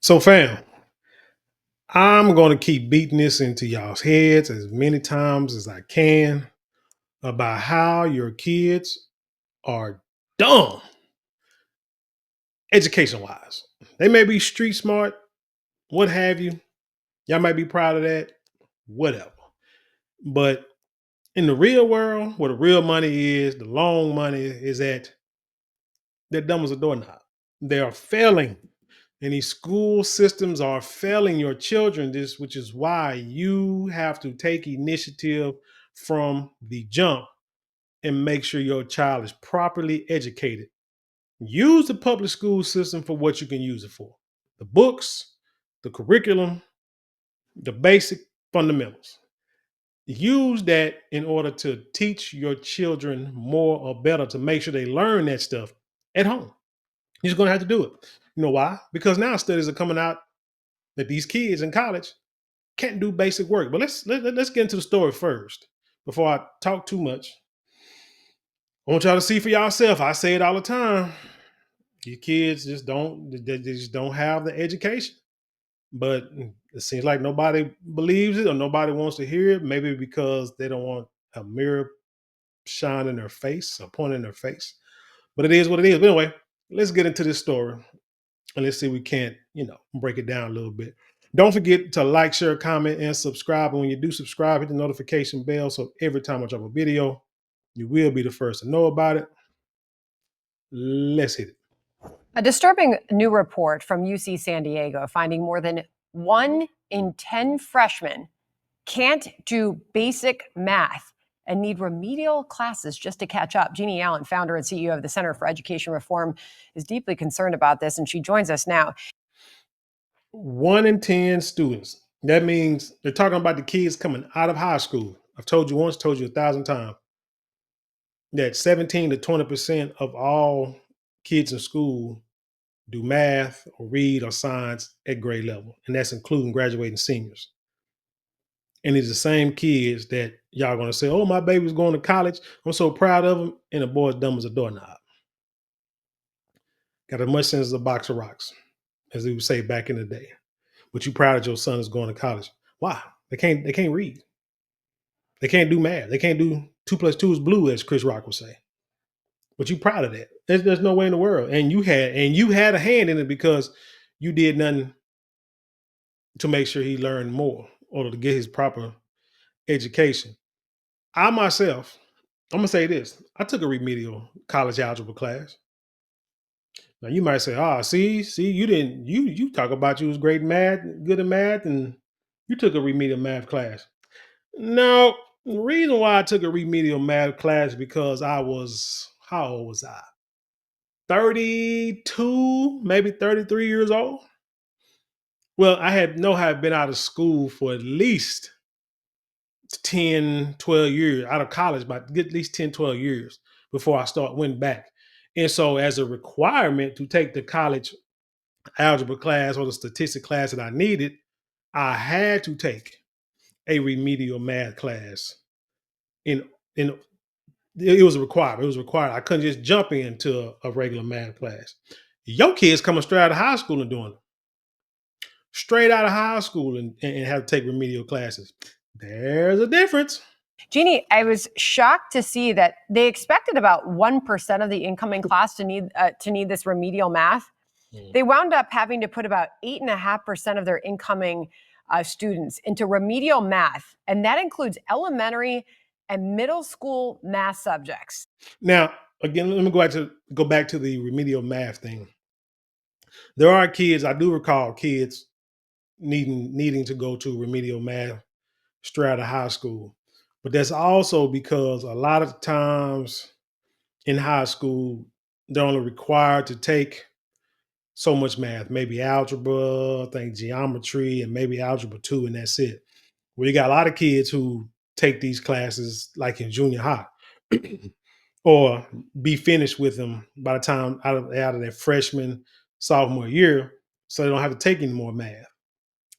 So, fam, I'm going to keep beating this into y'all's heads as many times as I can about how your kids are dumb education wise. They may be street smart, what have you. Y'all might be proud of that, whatever. But in the real world, where the real money is, the long money is at, they're dumb as a doorknob. They are failing. And these school systems are failing your children, this, which is why you have to take initiative from the jump and make sure your child is properly educated. Use the public school system for what you can use it for: the books, the curriculum, the basic fundamentals. Use that in order to teach your children more or better to make sure they learn that stuff at home. You're just going to have to do it. You know why? Because now studies are coming out that these kids in college can't do basic work. But let's get into the story first before I talk too much. I want y'all to see for yourself. I say it all the time. Your kids just don't have the education. But it seems like nobody believes it or nobody wants to hear it. Maybe because they don't want a mirror shine in their face or point in their face. But it is what it is. But anyway, let's get into this story and let's see if we can't, break it down a little bit. Don't forget to like, share, comment, and subscribe. And when you do subscribe, hit the notification bell so every time I drop a video, you will be the first to know about it. Let's hit it. A disturbing new report from UC San Diego finding more than 1 in 10 freshmen can't do basic math and need remedial classes just to catch up. Jeannie Allen, founder and CEO of the Center for Education Reform, is deeply concerned about this, and she joins us now. 1 in 10 students. That means they're talking about the kids coming out of high school. I've told you once, told you 1,000 times that 17 to 20% of all kids in school do math or read or science at grade level. And that's including graduating seniors. And it's the same kids that y'all gonna say, oh, my baby's going to college. I'm so proud of him. And the boy's dumb as a doorknob. Got as much sense as a box of rocks, as they would say back in the day. But you proud that your son is going to college. Why? They can't read. They can't do math. They can't do 2 + 2 is blue, as Chris Rock would say. But you proud of that. There's no way in the world. And you had a hand in it because you did nothing to make sure he learned more or to get his proper education. I myself, I'm gonna say this. I took a remedial college algebra class. Now you might say, see, you didn't you talk about you was great in math, good in math, and you took a remedial math class. No, the reason why I took a remedial math class because I was, how old was I? 32, maybe 33 years old. Well, I had been out of school for at least 10, 12 years, out of college, but at least 10, 12 years before went back. And so as a requirement to take the college algebra class or the statistic class that I needed, I had to take a remedial math class. In It was required. It was required. I couldn't just jump into a regular math class. Your kids coming straight out of high school and doing it. Straight out of high school and have to take remedial classes. There's a difference. Jeannie, I was shocked to see that they expected about 1% of the incoming class to need this remedial math. They wound up having to put about 8.5% of their incoming students into remedial math, and that includes elementary and middle school math subjects. Now, again, let me go back to the remedial math thing. There are kids, I do recall kids needing to go to remedial math straight out of high school. But that's also because a lot of times in high school, they're only required to take so much math, maybe algebra, I think geometry, and maybe algebra 2, and that's it. Well, you got a lot of kids who take these classes like in junior high or be finished with them by the time out of their freshman, sophomore year, so they don't have to take any more math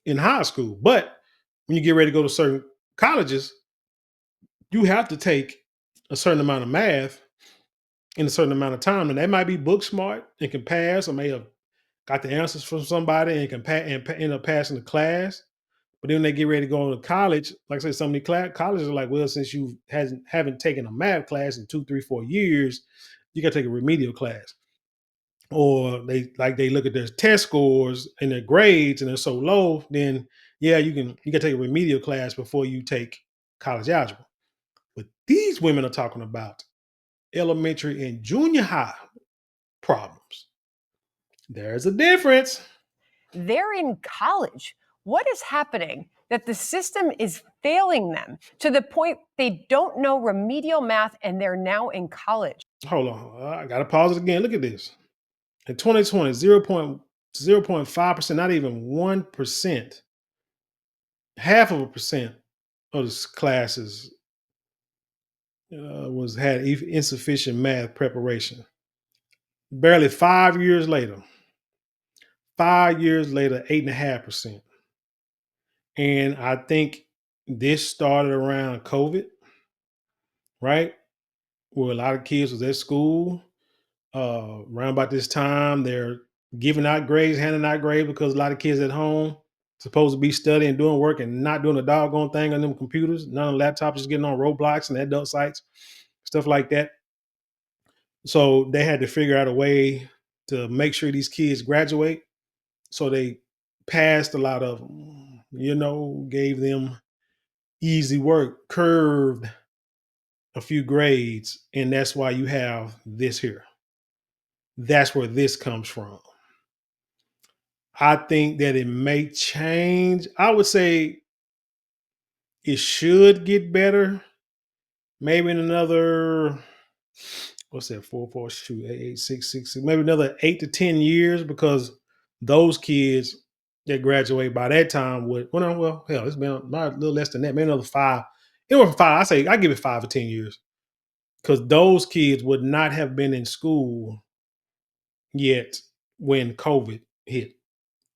in high school. But when you get ready to go to certain colleges, you have to take a certain amount of math in a certain amount of time. And they might be book smart and can pass or may have got the answers from somebody and can end up passing the class. But then they get ready to go to college. Like I said, some of the colleges are like, well, since you haven't taken a math class in 2, 3, 4 years, you got to take a remedial class. Or they look at their test scores and their grades and they're so low, then yeah, you can take a remedial class before you take college algebra. But these women are talking about elementary and junior high problems. There's a difference. They're in college. What is happening that the system is failing them to the point they don't know remedial math and they're now in college? Hold on. I got to pause it again. Look at this. In 2020, 0.5%, not even 1%, half of a percent of the classes had insufficient math preparation. Barely 5 years later, 5 years later, 8.5%. And I think this started around COVID, right? Where a lot of kids was at school. Around about this time, they're giving out grades, handing out grades because a lot of kids at home supposed to be studying, doing work, and not doing a doggone thing on them computers. None of the laptops just getting on Roblox and adult sites, stuff like that. So they had to figure out a way to make sure these kids graduate. So they passed a lot of them, gave them easy work, curved a few grades, and that's why you have this here. That's where this comes from. I think that it may change. I would say it should get better. Maybe in another, what's that? 4, 4, shoot, 8, 6, 6, 6, maybe another 8 to 10 years, because those kids that graduate by that time would, well, hell, it's been a little less than that, maybe another 5. Anywhere from 5, I give it 5 or 10 years, because those kids would not have been in school yet when COVID hit.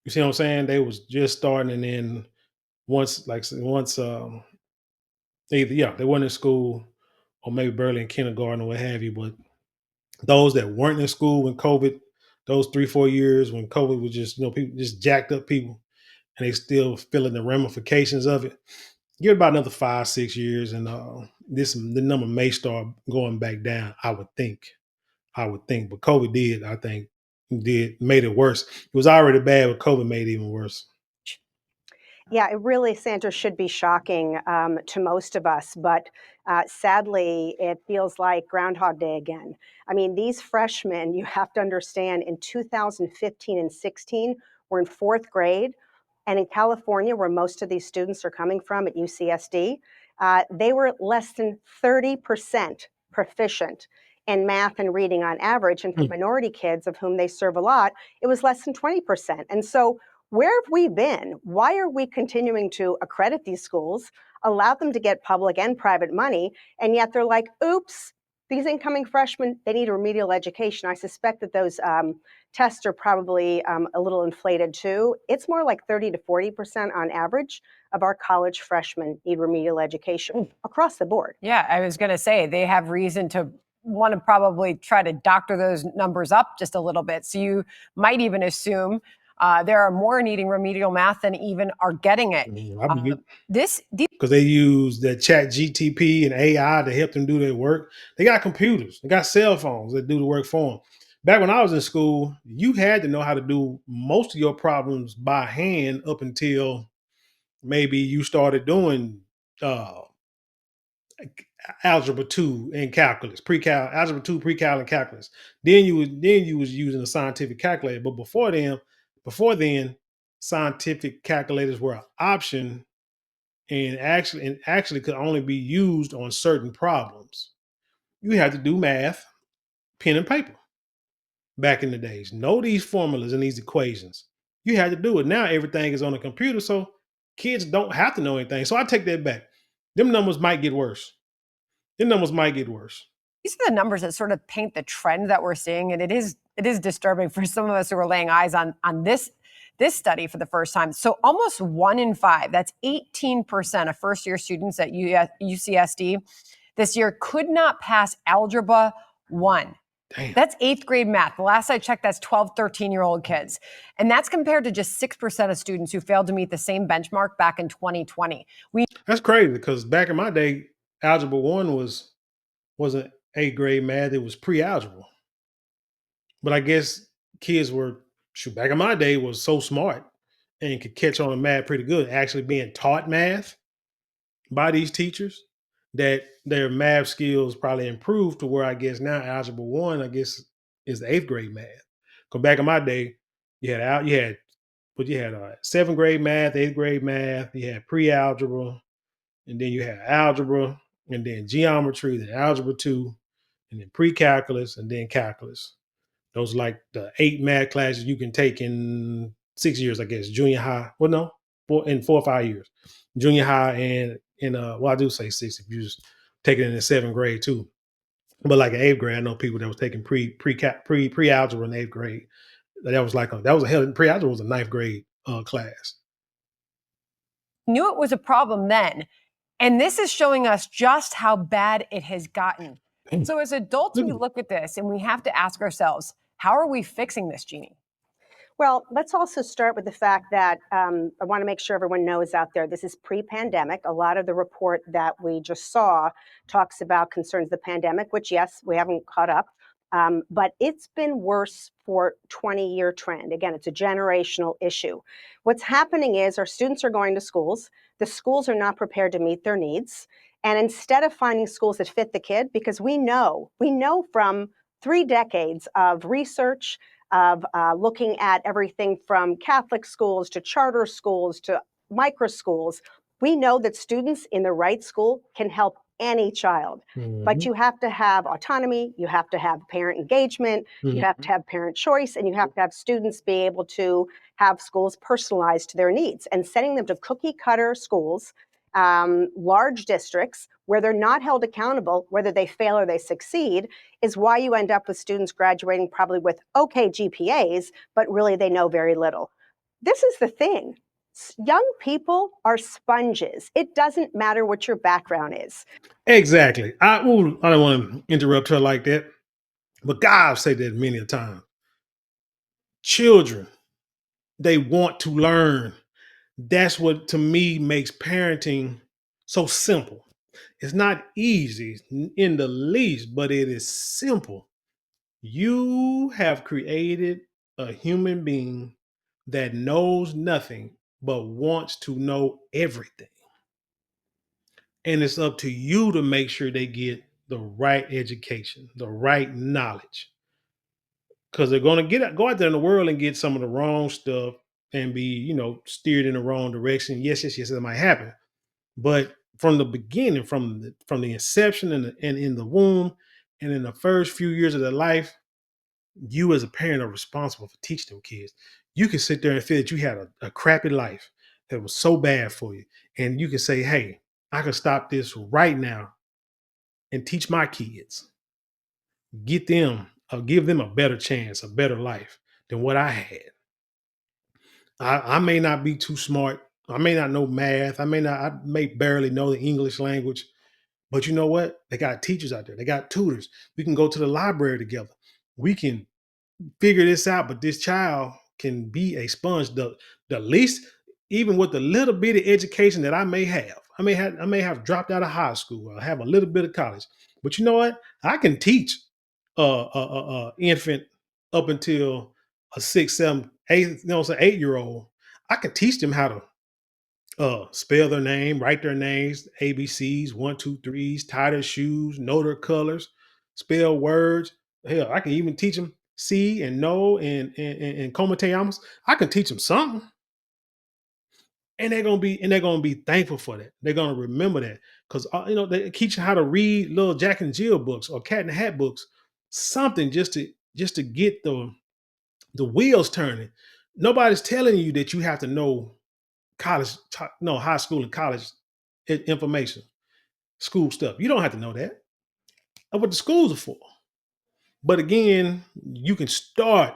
You see what I'm saying? They was just starting, and then once they weren't in school, or maybe barely in kindergarten or what have you. But those that weren't in school when COVID, those 3, 4 years when COVID was just people just jacked up people, and they still feeling the ramifications of it. Give it about another 5, 6 years, and the number may start going back down. I would think. But COVID did, I think, made it worse. It was already bad, but COVID made it even worse. Yeah, it really, Sandra, should be shocking to most of us, but sadly, it feels like Groundhog Day again. I mean, these freshmen, you have to understand, in 2015 and 16, were in fourth grade. And in California, where most of these students are coming from at UCSD, they were less than 30% proficient in math and reading on average. And for minority kids, of whom they serve a lot, it was less than 20%. And so where have we been? Why are we continuing to accredit these schools, allow them to get public and private money, and yet they're like, oops, these incoming freshmen, they need a remedial education. I suspect that those tests are probably a little inflated too. It's more like 30 to 40% on average of our college freshmen need remedial education across the board. Yeah, I was going to say they have reason to want to probably try to doctor those numbers up just a little bit. So you might even assume there are more needing remedial math than even are getting it. Because they use the Chat GTP and AI to help them do their work. They got computers, they got cell phones that do the work for them. Back when I was in school, you had to know how to do most of your problems by hand up until maybe you started doing algebra 2 and calculus, algebra 2, pre-cal, and calculus. Then you was using a scientific calculator. But before then, scientific calculators were an option, and actually could only be used on certain problems. You had to do math, pen and paper. Back in the days, know these formulas and these equations. You had to do it. Now everything is on a computer, so kids don't have to know anything. So I take that back. Them numbers might get worse. These are the numbers that sort of paint the trend that we're seeing, and it is disturbing for some of us who are laying eyes on this study for the first time. So almost 1 in 5, that's 18% of first-year students at UCSD this year could not pass Algebra 1. Damn. That's 8th grade math. The last I checked, that's 12, 13-year-old kids. And that's compared to just 6% of students who failed to meet the same benchmark back in 2020. That's crazy because back in my day, algebra one wasn't 8th grade math, it was pre-algebra. But I guess kids were back in my day was so smart and could catch on to math pretty good, actually being taught math by these teachers that their math skills probably improved to where I guess now algebra one, I guess, is the 8th grade math. Because back in my day, you had 7th grade math, 8th grade math, you had pre-algebra, and then you had algebra, and then geometry, then algebra two, and then pre-calculus, and then calculus. Those are like the 8 math classes you can take in 6 years, I guess. Junior high. Well, no, in 4 or 5 years. Junior high and well, I do say 6 if you just take it in the 7th grade too. But like in 8th grade, I know people that was taking pre algebra in 8th grade. That was a hell pre algebra was a 9th grade class. Knew it was a problem then. And this is showing us just how bad it has gotten. So as adults, we look at this and we have to ask ourselves, how are we fixing this, Jeannie? Well, let's also start with the fact that I want to make sure everyone knows out there, this is pre-pandemic. A lot of the report that we just saw talks about concerns of the pandemic, which, yes, we haven't caught up. But it's been worse for 20-year trend. Again, it's a generational issue. What's happening is our students are going to schools. The schools are not prepared to meet their needs. And instead of finding schools that fit the kid, because we know from 3 decades of research, of looking at everything from Catholic schools to charter schools to micro schools, we know that students in the right school can help any child. But you have to have autonomy, you have to have parent engagement, you have to have parent choice, and you have to have students be able to have schools personalized to their needs. And sending them to cookie cutter schools, large districts where they're not held accountable, whether they fail or they succeed, is why you end up with students graduating probably with okay GPAs, but really they know very little. This is the thing. Young people are sponges. It doesn't matter what your background is. Exactly. I don't want to interrupt her like that, but God, I've said that many a time. Children, they want to learn. That's what to me makes parenting so simple. It's not easy in the least, but it is simple. You have created a human being that knows nothing but wants to know everything. And it's up to you to make sure they get the right education, the right knowledge. Because they're going to go out there in the world and get some of the wrong stuff and be, steered in the wrong direction. Yes, yes, yes, that might happen. But from the beginning, from the inception and in the womb, and in the first few years of their life, you as a parent are responsible for teaching them kids. You can sit there and feel that you had a crappy life that was so bad for you. And you can say, hey, I can stop this right now and teach my kids, give them a better chance, a better life than what I had. I may not be too smart. I may not know math. I may barely know the English language, but you know what? They got teachers out there. They got tutors. We can go to the library together. We can figure this out, but this child can be a sponge. The least, even with the little bit of education that I may have, I may have dropped out of high school or have a little bit of college. But you know what? I can teach infant up until a 6, 7, 8, 8-year-old. I can teach them how to spell their name, write their names, ABCs, 1, 2, 3s, tie their shoes, know their colors, spell words. Hell, I can even teach them see and know and como te llamas. I can teach them something. And they're gonna be thankful for that. They're gonna remember that. Because they teach you how to read little Jack and Jill books or Cat in the Hat books, something just to get the wheels turning. Nobody's telling you that you have to know high school and college information, school stuff. You don't have to know that. That's what the schools are for. But again, you can start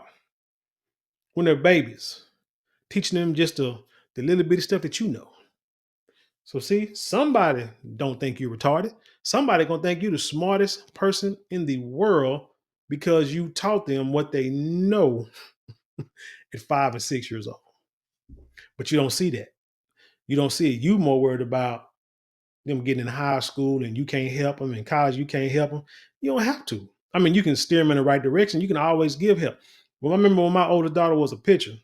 when they're babies, teaching them just the little bitty stuff that you know. So see, somebody don't think you're retarded. Somebody gonna think you the smartest person in the world because you taught them what they know at 5 and 6 years old. But you don't see that. You don't see it. You more worried about them getting in high school and you can't help them. In college, you can't help them. You don't have to. I mean, you can steer them in the right direction. You can always give help. Well, I remember when my older daughter was a pitcher,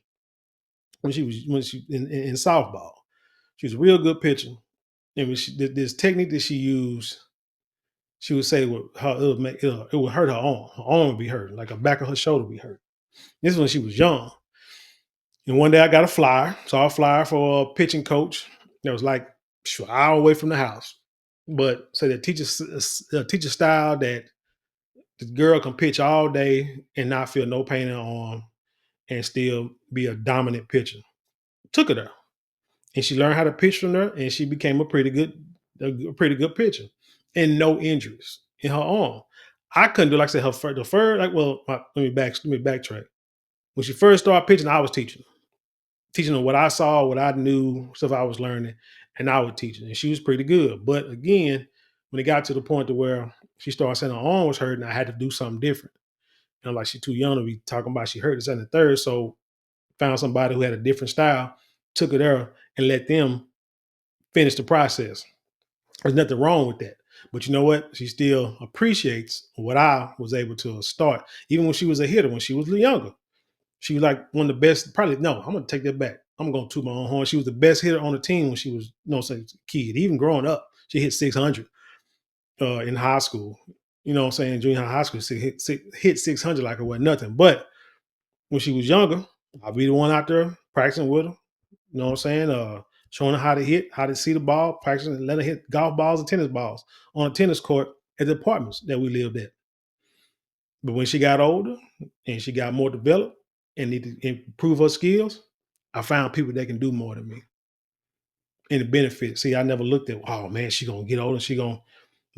when she in softball, she was a real good pitcher. And when this technique that she used, she would say it would hurt her arm. Her arm would be hurt, like the back of her shoulder would be hurt. This is when she was young. And one day I got a flyer, saw a flyer for a pitching coach that was like an hour away from the house. But say that teacher style that the girl can pitch all day and not feel no pain in her arm and still be a dominant pitcher. Took her there. And she learned how to pitch from there, and she became a pretty good pitcher, and no injuries in her arm. I couldn't do like I said the first let me backtrack. When she first started pitching, I was teaching her what I saw, what I knew, stuff I was learning, and I was teaching, and she was pretty good. But again, when it got to the point to where she started saying her arm was hurting, I had to do something different. Like she's too young to be talking about she hurt this and the third, so found somebody who had a different style, took her there, and let them finish the process. There's nothing wrong with that. But you know what? She still appreciates what I was able to start. Even when she was a hitter, when she was younger, she was like one of the best. Probably no, I'm going to take that back. I'm going to toot my own horn. She was the best hitter on the team when she was, say, a kid. Even growing up, she hit 600 in high school. You know what I'm saying? Junior high school, she hit 600 like it was nothing. But when she was younger, I'll be the one out there practicing with her. You know what I'm saying? Showing her how to hit, how to see the ball, practicing, let her hit golf balls and tennis balls on a tennis court at the apartments that we lived at. But when she got older and she got more developed and needed to improve her skills, I found people that can do more than me. And the benefit. See, I never looked at, oh man, she gonna get older, she gonna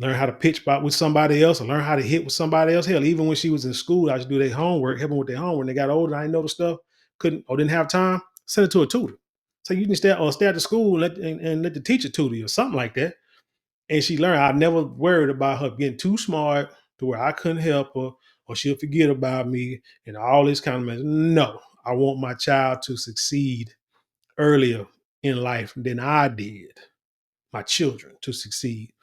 learn how to pitch with somebody else or learn how to hit with somebody else. Hell, even when she was in school, I used to do their homework, help them with their homework. When they got older, I didn't know the stuff, couldn't or didn't have time, send it to a tutor. So you can stay at the school and let the teacher tutor you or something like that. And she learned. I never worried about her getting too smart to where I couldn't help her or she'll forget about me and all this kind of mess. No, I want my child to succeed earlier in life than I did. My children to succeed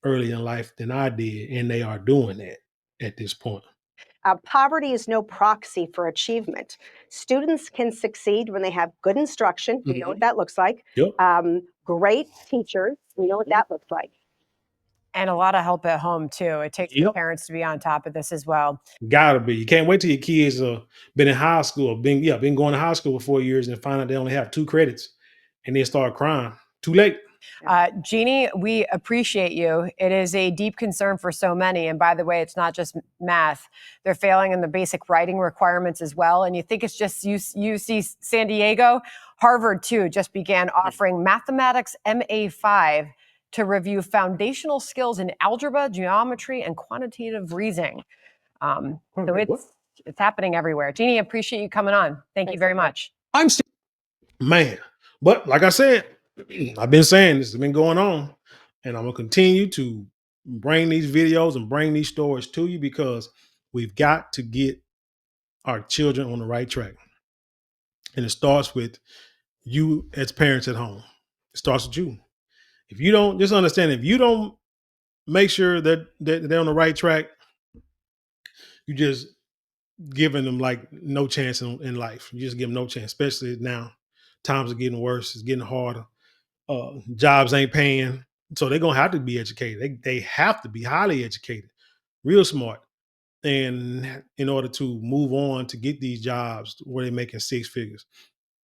earlier in life than I did, and they are doing that at this point. Poverty is no proxy for achievement. Students can succeed when they have good instruction. We know what that looks like. Yep. Great teachers. We know what that looks like. And a lot of help at home too. It takes the parents to be on top of this as well. Gotta be. You can't wait till your kids been in high school, been going to high school for 4 years and find out they only have 2 credits and then start crying. Too late. Jeannie, we appreciate you. It is a deep concern for so many. And by the way, it's not just math. They're failing in the basic writing requirements as well. And you think it's just UC San Diego? Harvard, too, just began offering mathematics MA5 to review foundational skills in algebra, geometry, and quantitative reasoning. So it's happening everywhere. Jeannie, appreciate you coming on. Thank you very much. Man, but like I said, I've been saying this has been going on, and I'm gonna continue to bring these videos and bring these stories to you because we've got to get our children on the right track. And it starts with you as parents at home. It starts with you. If you don't, just understand, if you don't make sure that they're on the right track, you just giving them like no chance in life. You just give them no chance, especially now. Times are getting worse. It's getting harder. Jobs ain't paying. So they're going to have to be educated. They have to be highly educated, real smart. And in order to move on to get these jobs where they're making 6 figures.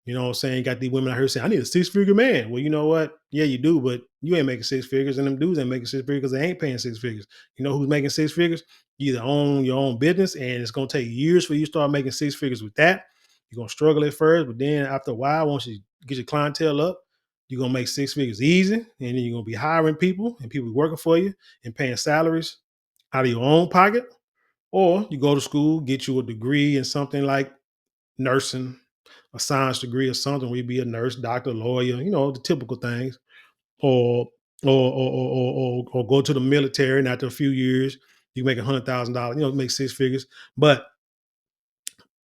You know what I'm saying? You got these women out here saying, I need a 6-figure man. Well, you know what? Yeah, you do, but you ain't making 6 figures, and them dudes ain't making 6 figures because they ain't paying 6 figures. You know who's making 6 figures? You either own your own business, and it's going to take years for you to start making 6 figures with that. You're going to struggle at first, but then after a while, once you get your clientele up, you're going to make 6 figures easy, and then you're going to be hiring people and people working for you and paying salaries out of your own pocket. Or you go to school, get you a degree in something like nursing, a science degree or something where you be a nurse, doctor, lawyer, you know, the typical things, or go to the military and after a few years, You make $100,000, make 6 figures. But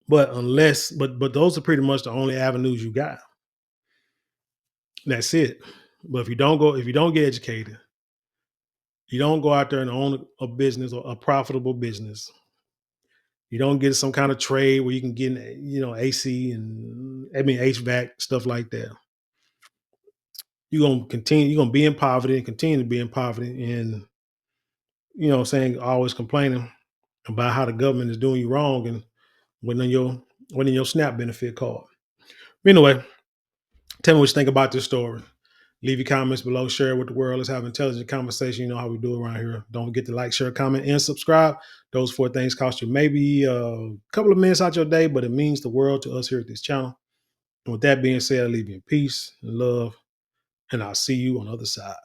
those are pretty much the only avenues you got. That's it. But if you don't get educated, you don't go out there and own a business or a profitable business. You don't get some kind of trade where you can get, AC and HVAC, stuff like that. You're gonna be in poverty and continue to be in poverty, and always complaining about how the government is doing you wrong and winning your SNAP benefit card. Anyway, tell me what you think about this story. Leave your comments below. Share it with the world. Let's have intelligent conversation. You know how we do around here. Don't forget to like, share, comment, and subscribe. Those 4 things cost you maybe a couple of minutes out your day, but it means the world to us here at this channel. And with that being said, I leave you in peace and love, and I'll see you on the other side.